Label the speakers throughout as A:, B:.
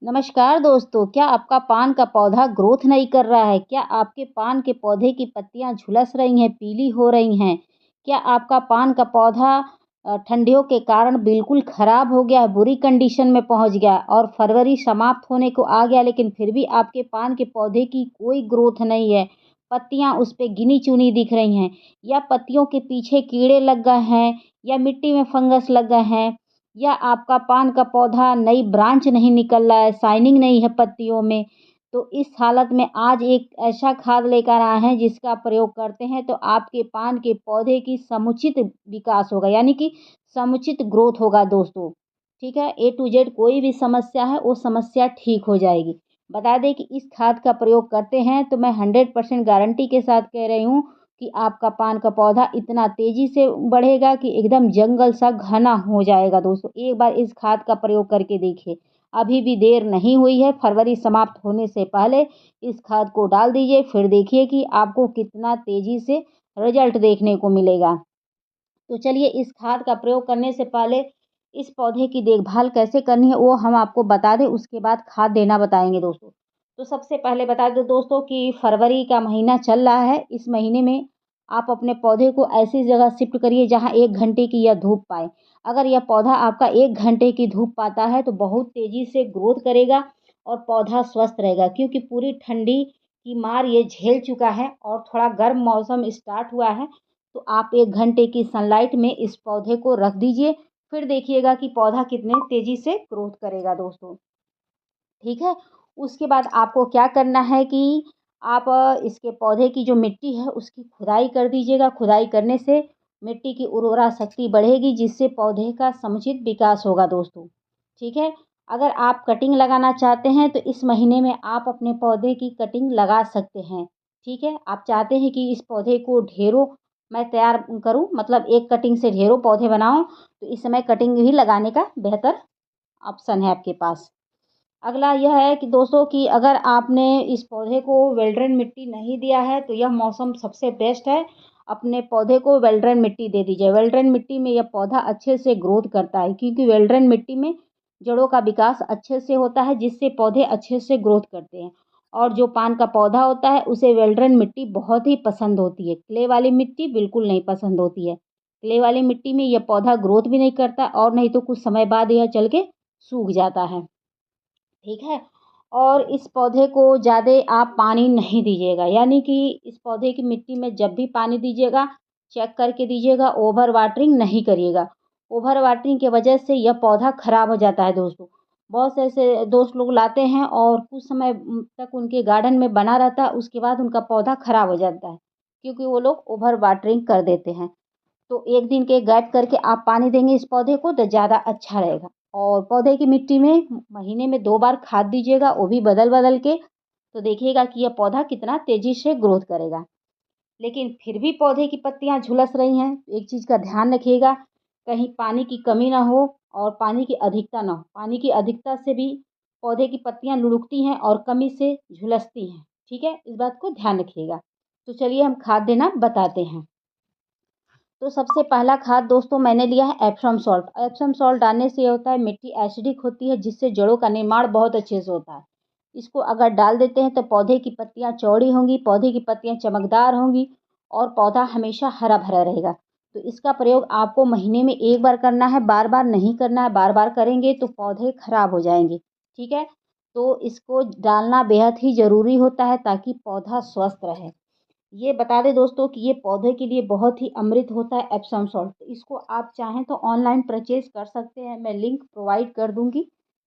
A: नमस्कार दोस्तों, क्या आपका पान का पौधा ग्रोथ नहीं कर रहा है? क्या आपके पान के पौधे की पत्तियां झुलस रही हैं, पीली हो रही हैं? क्या आपका पान का पौधा ठंडियों के कारण बिल्कुल खराब हो गया है, बुरी कंडीशन में पहुंच गया है और फरवरी समाप्त होने को आ गया लेकिन फिर भी आपके पान के पौधे की कोई ग्रोथ नहीं है, पत्तियां उस पे गिनी-चुनी दिख रही हैं या पत्तियों के पीछे कीड़े लग गए हैं या मिट्टी में फंगस लग गए हैं या आपका पान का पौधा नई ब्रांच नहीं निकल रहा है, शाइनिंग नहीं है पत्तियों में, तो इस हालत में आज एक ऐसा खाद लेकर आए हैं जिसका प्रयोग करते हैं तो आपके पान के पौधे की समुचित विकास होगा यानी कि समुचित ग्रोथ होगा दोस्तों। ठीक है? ए टू जेड कोई भी समस्या है वो समस्या ठीक हो जाएगी। बता दें कि इस खाद का प्रयोग करते हैं तो मैं 100% गारंटी के साथ कह रही हूँ कि आपका पान का पौधा इतना तेज़ी से बढ़ेगा कि एकदम जंगल सा घना हो जाएगा दोस्तों। एक बार इस खाद का प्रयोग करके देखिए। अभी भी देर नहीं हुई है, फरवरी समाप्त होने से पहले इस खाद को डाल दीजिए, फिर देखिए कि आपको कितना तेज़ी से रिज़ल्ट देखने को मिलेगा। तो चलिए इस खाद का प्रयोग करने से पहले इस पौधे की देखभाल कैसे करनी है वो हम आपको बता दें, उसके बाद खाद देना बताएँगे दोस्तों। तो सबसे पहले बता दें दोस्तों कि फरवरी का महीना चल रहा है, इस महीने में आप अपने पौधे को ऐसी जगह शिफ्ट करिए जहाँ 1 घंटे की यह धूप पाए। अगर यह पौधा आपका 1 घंटे की धूप पाता है तो बहुत तेज़ी से ग्रोथ करेगा और पौधा स्वस्थ रहेगा क्योंकि पूरी ठंडी की मार ये झेल चुका है और थोड़ा गर्म मौसम स्टार्ट हुआ है तो आप 1 घंटे की सनलाइट में इस पौधे को रख दीजिए, फिर देखिएगा कि पौधा कितने तेज़ी से ग्रोथ करेगा दोस्तों, ठीक है? उसके बाद आपको क्या करना है कि आप इसके पौधे की जो मिट्टी है उसकी खुदाई कर दीजिएगा, खुदाई करने से मिट्टी की उर्वरा शक्ति बढ़ेगी जिससे पौधे का समुचित विकास होगा दोस्तों, ठीक है? अगर आप कटिंग लगाना चाहते हैं तो इस महीने में आप अपने पौधे की कटिंग लगा सकते हैं, ठीक है? आप चाहते हैं कि इस पौधे को ढेरों मैं तैयार करूँ मतलब एक कटिंग से ढेरों पौधे बनाऊँ, तो इस समय कटिंग ही लगाने का बेहतर ऑप्शन है आपके पास। अगला यह है कि दोस्तों कि अगर आपने इस पौधे को वेल्ड्रेन मिट्टी नहीं दिया है तो यह मौसम सबसे बेस्ट है। अपने पौधे को वेल्ड्रेन मिट्टी दे दीजिए। वेल्ड्रेन मिट्टी में यह पौधा अच्छे से ग्रोथ करता है क्योंकि वेल्ड्रेन मिट्टी में जड़ों का विकास अच्छे से होता है जिससे पौधे अच्छे से ग्रोथ करते हैं। और जो पान का पौधा होता है उसे वेल्ड्रेन मिट्टी बहुत ही पसंद होती है। क्ले वाली मिट्टी बिल्कुल नहीं पसंद होती है। क्ले वाली मिट्टी में यह पौधा ग्रोथ भी नहीं करता और नहीं तो कुछ समय बाद यह चल के सूख जाता है। ठीक है? और इस पौधे को ज़्यादा आप पानी नहीं दीजिएगा, यानी कि इस पौधे की मिट्टी में जब भी पानी दीजिएगा, चेक करके दीजिएगा, ओवर वाटरिंग नहीं करिएगा। ओवर वाटरिंग की वजह से यह पौधा खराब हो जाता है दोस्तों। बहुत से ऐसे दोस्त लोग लाते हैं और कुछ समय तक उनके गार्डन में बना रहता है, उसके बाद उनका पौधा खराब हो जाता है, क्योंकि वो लोग ओवर वाटरिंग कर देते हैं। तो 1 दिन के गैप करके आप पानी देंगे इस पौधे को तो ज़्यादा अच्छा रहेगा। और पौधे की मिट्टी में महीने में 2 बार खाद दीजिएगा, वो भी बदल-बदल के, तो देखिएगा कि यह पौधा कितना तेज़ी से ग्रोथ करेगा। लेकिन फिर भी पौधे की पत्तियाँ झुलस रही हैं, तो एक चीज़ का ध्यान रखिएगा, कहीं पानी की कमी ना हो और पानी की अधिकता ना हो। पानी की अधिकता से भी पौधे की पत्तियाँ लुढ़कती हैं और कमी से झुलसती हैं, ठीक है? इस बात को ध्यान रखिएगा। तो चलिए हम खाद देना बताते हैं। तो सबसे पहला खाद दोस्तों मैंने लिया है एप्सम सॉल्ट। एप्सम सॉल्ट डालने से ये होता है मिट्टी एसिडिक होती है जिससे जड़ों का निर्माण बहुत अच्छे से होता है। इसको अगर डाल देते हैं तो पौधे की पत्तियाँ चौड़ी होंगी, पौधे की पत्तियाँ चमकदार होंगी और पौधा हमेशा हरा-भरा रहेगा। तो इसका प्रयोग आपको महीने में 1 बार करना है, बार-बार नहीं करना है। बार-बार करेंगे तो पौधे खराब हो जाएँगे, ठीक है? तो इसको डालना बेहद ही ज़रूरी होता है ताकि पौधा स्वस्थ रहे। ये बता दें दोस्तों कि ये पौधे के लिए बहुत ही अमृत होता है एप्सम सॉल्ट। इसको आप चाहें तो ऑनलाइन परचेज़ कर सकते हैं, मैं लिंक प्रोवाइड कर दूँगी,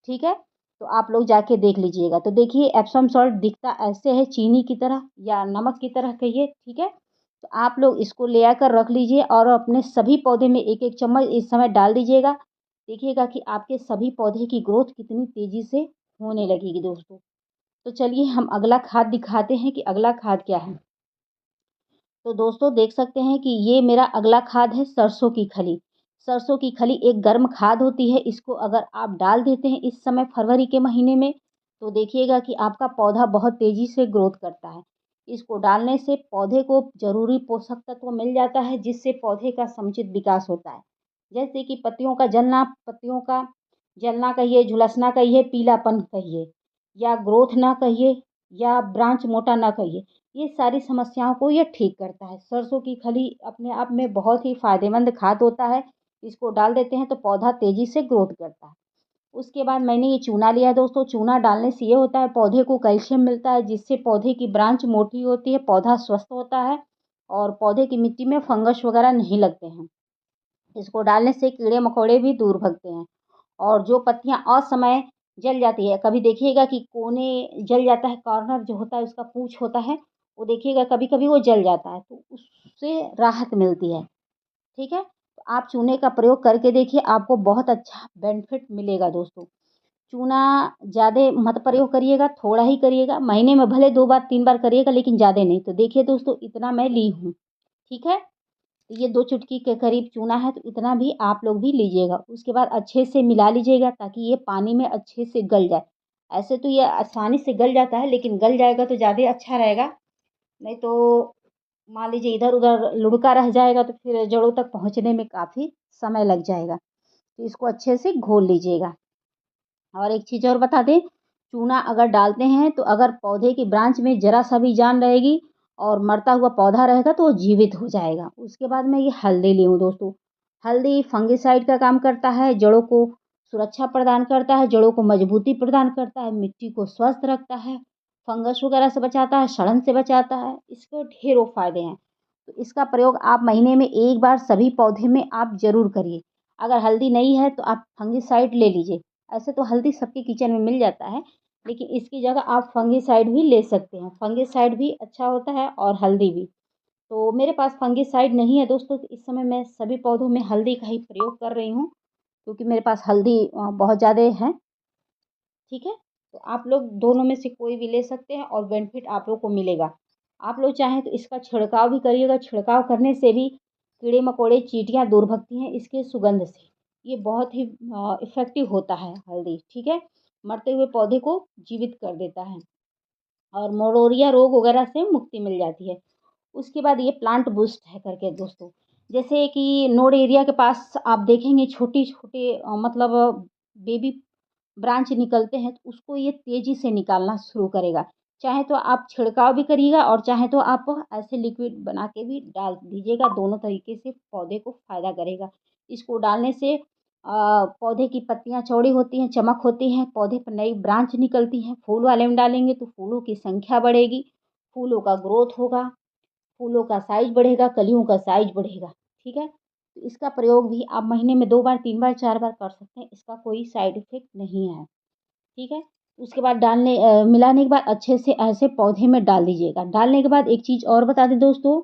A: ठीक है? तो आप लोग जाके देख लीजिएगा। तो देखिए एप्सम सॉल्ट दिखता ऐसे है चीनी की तरह या नमक की तरह कहिए, ठीक है? तो आप लोग इसको ले आकर रख लीजिए और अपने सभी पौधे में 1-1 चम्मच इस समय डाल दीजिएगा। देखिएगा कि आपके सभी पौधे की ग्रोथ कितनी तेज़ी से होने लगेगी दोस्तों। तो चलिए हम अगला खाद दिखाते हैं कि अगला खाद क्या है। तो दोस्तों देख सकते हैं कि ये मेरा अगला खाद है सरसों की खली। सरसों की खली एक गर्म खाद होती है, इसको अगर आप डाल देते हैं इस समय फरवरी के महीने में, तो देखिएगा कि आपका पौधा बहुत तेज़ी से ग्रोथ करता है। इसको डालने से पौधे को ज़रूरी पोषक तत्व मिल जाता है, जिससे पौधे का समुचित विकास होता है। जैसे कि पत्तियों का जलना, पत्तियों का जलना कहिए, झुलसना कहिए, पीलापन कहिए, या ग्रोथ ना कहिए, या ब्रांच मोटा ना कहिए, ये सारी समस्याओं को ये ठीक करता है। सरसों की खली अपने आप में बहुत ही फ़ायदेमंद खाद होता है। इसको डाल देते हैं तो पौधा तेज़ी से ग्रोथ करता है। उसके बाद मैंने ये चूना लिया है दोस्तों। चूना डालने से ये होता है पौधे को कैल्शियम मिलता है, जिससे पौधे की ब्रांच मोटी होती है, पौधा स्वस्थ होता है और पौधे की मिट्टी में फंगस वगैरह नहीं लगते हैं। इसको डालने से कीड़े मकोड़े भी दूर भगते हैं। और जो पत्तियाँ असमय जल जाती है, कभी देखिएगा कि कोने जल जाता है, कॉर्नर जो होता है उसका पूँछ होता है, वो देखिएगा कभी-कभी वो जल जाता है, तो उससे राहत मिलती है। ठीक है? तो आप चूने का प्रयोग करके देखिए, आपको बहुत अच्छा बेनिफिट मिलेगा दोस्तों। चूना ज़्यादा मत प्रयोग करिएगा, थोड़ा ही करिएगा, महीने में भले 2 बार 3 बार करिएगा लेकिन ज़्यादा नहीं। तो देखिए दोस्तों, इतना मैं ली हूँ, ठीक है? तो ये 2 चुटकी के करीब चूना है, तो इतना भी आप लोग भी लीजिएगा। उसके बाद अच्छे से मिला लीजिएगा ताकि ये पानी में अच्छे से गल जाए। ऐसे तो ये आसानी से गल जाता है, लेकिन गल जाएगा तो ज़्यादा अच्छा रहेगा, नहीं तो मान लीजिए इधर-उधर लुढ़का रह जाएगा तो फिर जड़ों तक पहुँचने में काफ़ी समय लग जाएगा। तो इसको अच्छे से घोल लीजिएगा। और एक चीज़ और बता दें, चूना अगर डालते हैं तो अगर पौधे की ब्रांच में ज़रा-सा भी जान रहेगी और मरता हुआ पौधा रहेगा तो वो जीवित हो जाएगा। उसके बाद मैं ये हल्दी ली हूँ दोस्तों। हल्दी फंगिसाइड का काम करता है, जड़ों को सुरक्षा प्रदान करता है, जड़ों को मजबूती प्रदान करता है, मिट्टी को स्वस्थ रखता है, फंगस वगैरह से बचाता है, सड़न से बचाता है। इसके ढेरों फ़ायदे हैं। तो इसका प्रयोग आप महीने में 1 बार सभी पौधे में आप ज़रूर करिए। अगर हल्दी नहीं है तो आप फंगिसाइड ले लीजिए। ऐसे तो हल्दी सबके किचन में मिल जाता है, लेकिन इसकी जगह आप फंगिसाइड भी ले सकते हैं। फंगिसाइड भी अच्छा होता है और हल्दी भी। तो मेरे पास फंगिसाइड नहीं है दोस्तों, तो इस समय मैं सभी पौधों में हल्दी का ही प्रयोग कर रही हूँ, क्योंकि मेरे पास हल्दी बहुत ज़्यादा है, ठीक है? तो आप लोग दोनों में से कोई भी ले सकते हैं और बेनिफिट आप लोग को मिलेगा। आप लोग चाहें तो इसका छिड़काव भी करिएगा, छिड़काव करने से भी कीड़े-मकोड़े, चींटियाँ दूर भगती हैं इसके सुगंध से। ये बहुत ही इफ़ेक्टिव होता है हल्दी, ठीक है? मरते हुए पौधे को जीवित कर देता है और मोरोरिया रोग वगैरह से मुक्ति मिल जाती है। उसके बाद ये प्लांट बूस्ट है करके दोस्तों, जैसे कि नोड एरिया के पास आप देखेंगे छोटे-छोटे मतलब बेबी ब्रांच निकलते हैं, तो उसको ये तेज़ी से निकालना शुरू करेगा। चाहे तो आप छिड़काव भी करिएगा और चाहे तो आप ऐसे लिक्विड बना के भी डाल दीजिएगा, दोनों तरीके से पौधे को फ़ायदा करेगा। इसको डालने से पौधे की पत्तियाँ चौड़ी होती हैं, चमक होती हैं, पौधे पर नई ब्रांच निकलती हैं। फूल वाले में डालेंगे तो फूलों की संख्या बढ़ेगी, फूलों का ग्रोथ होगा, फूलों का साइज़ बढ़ेगा, कलियों का साइज़ बढ़ेगा, ठीक है? तो इसका प्रयोग भी आप महीने में 2 बार, 3 बार, 4 बार कर सकते हैं, इसका कोई साइड इफ़ेक्ट नहीं है, ठीक है? उसके बाद मिलाने के बाद अच्छे से ऐसे पौधे में डाल दीजिएगा। डालने के बाद एक चीज़ और बता दें दोस्तों,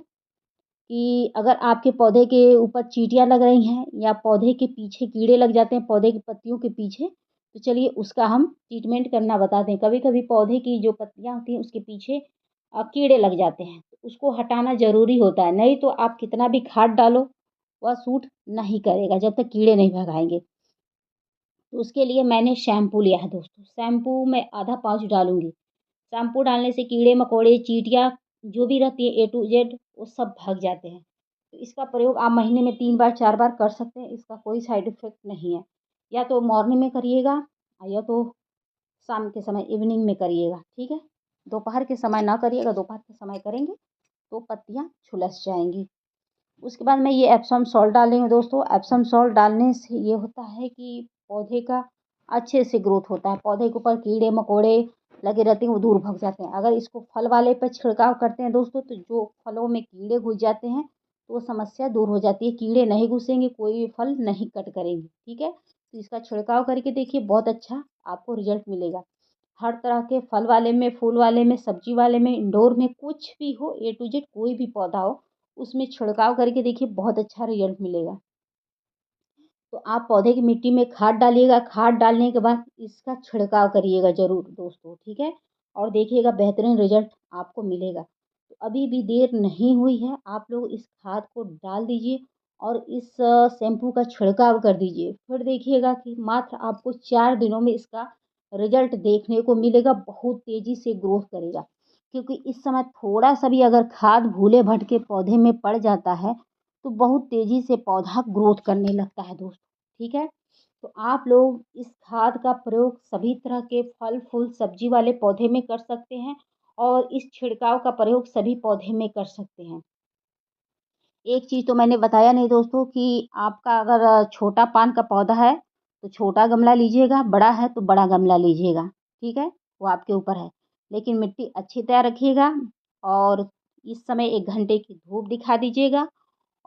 A: कि अगर आपके पौधे के ऊपर चींटियाँ लग रही हैं या पौधे के पीछे कीड़े लग जाते हैं, पौधे की पत्तियों के पीछे, तो चलिए उसका हम ट्रीटमेंट करना बताते हैं। कभी-कभी पौधे की जो पत्तियाँ होती हैं उसके पीछे कीड़े लग जाते हैं, तो उसको हटाना ज़रूरी होता है, नहीं तो आप कितना भी खाद डालो, वह सूट नहीं करेगा जब तक कीड़े नहीं भगाएँगे। तो उसके लिए मैंने शैम्पू लिया है दोस्तों, शैम्पू मैं आधा पाउच डालूँगी। शैम्पू डालने से कीड़े-मकोड़े, चींटियाँ जो भी रहती है ए टू ज़ेड वो सब भाग जाते हैं। तो इसका प्रयोग आप महीने में 3 बार 4 बार कर सकते हैं, इसका कोई साइड इफ़ेक्ट नहीं है। या तो मॉर्निंग में करिएगा या तो शाम के समय इवनिंग में करिएगा, ठीक है? दोपहर के समय ना करिएगा, दोपहर के समय करेंगे तो पत्तियाँ झुलस जाएँगी। उसके बाद मैं ये एप्सम सॉल्ट डाल रही हूँ दोस्तों। एप्सम सॉल्ट डालने से ये होता है कि पौधे का अच्छे से ग्रोथ होता है। पौधे के ऊपर कीड़े-मकोड़े लगे रहते हैं, वो दूर भग जाते हैं। अगर इसको फल वाले पे छिड़काव करते हैं दोस्तों, तो जो फलों में कीड़े घुस जाते हैं, तो वो समस्या दूर हो जाती है। कीड़े नहीं घुसेंगे, कोई भी फल नहीं कट करेंगे, ठीक है? तो इसका छिड़काव करके देखिए, बहुत अच्छा आपको रिज़ल्ट मिलेगा। हर तरह के फल वाले में, फूल वाले में, सब्ज़ी वाले में, इंडोर में कुछ भी हो, ए टू ज़ेड कोई भी पौधा हो, उसमें छिड़काव करके देखिए बहुत अच्छा रिज़ल्ट मिलेगा। तो आप पौधे की मिट्टी में खाद डालिएगा, खाद डालने के बाद इसका छिड़काव करिएगा ज़रूर दोस्तों, ठीक है? और देखिएगा बेहतरीन रिज़ल्ट आपको मिलेगा। तो अभी भी देर नहीं हुई है, आप लोग इस खाद को डाल दीजिए और इस शैम्पू का छिड़काव कर दीजिए। फिर देखिएगा कि मात्र आपको 4 दिनों में इसका रिज़ल्ट देखने को मिलेगा, बहुत तेज़ी से ग्रोथ करेगा। क्योंकि इस समय थोड़ा-सा भी अगर खाद भूले-भटके पौधे में पड़ जाता है, तो बहुत तेज़ी से पौधा ग्रोथ करने लगता है दोस्तों, ठीक है? तो आप लोग इस खाद का प्रयोग सभी तरह के फल फूल सब्जी वाले पौधे में कर सकते हैं और इस छिड़काव का प्रयोग सभी पौधे में कर सकते हैं। एक चीज़ तो मैंने बताया नहीं दोस्तों कि आपका अगर छोटा पान का पौधा है तो छोटा गमला लीजिएगा, बड़ा है तो बड़ा गमला लीजिएगा, ठीक है? वो आपके ऊपर है। लेकिन मिट्टी अच्छी तरह रखिएगा और इस समय 1 घंटे की धूप दिखा दीजिएगा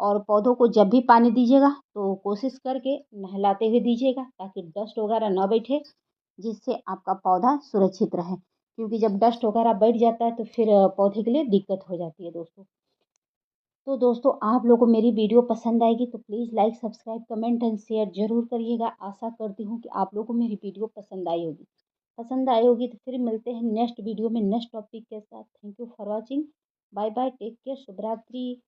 A: और पौधों को जब भी पानी दीजिएगा तो कोशिश करके नहलाते हुए दीजिएगा ताकि डस्ट वगैरह ना बैठे, जिससे आपका पौधा सुरक्षित रहे। क्योंकि जब डस्ट वगैरह बैठ जाता है तो फिर पौधे के लिए दिक्कत हो जाती है दोस्तों। तो दोस्तों आप लोगों को मेरी वीडियो पसंद आएगी तो please like, subscribe, comment and share ज़रूर करिएगा। आशा करती हूँ कि आप लोगों को मेरी वीडियो पसंद आई होगी। पसंद आई होगी तो फिर मिलते हैं नेक्स्ट वीडियो में नेक्स्ट टॉपिक के साथ। Thank you for watching. Bye bye, take care, शुभ रात्रि।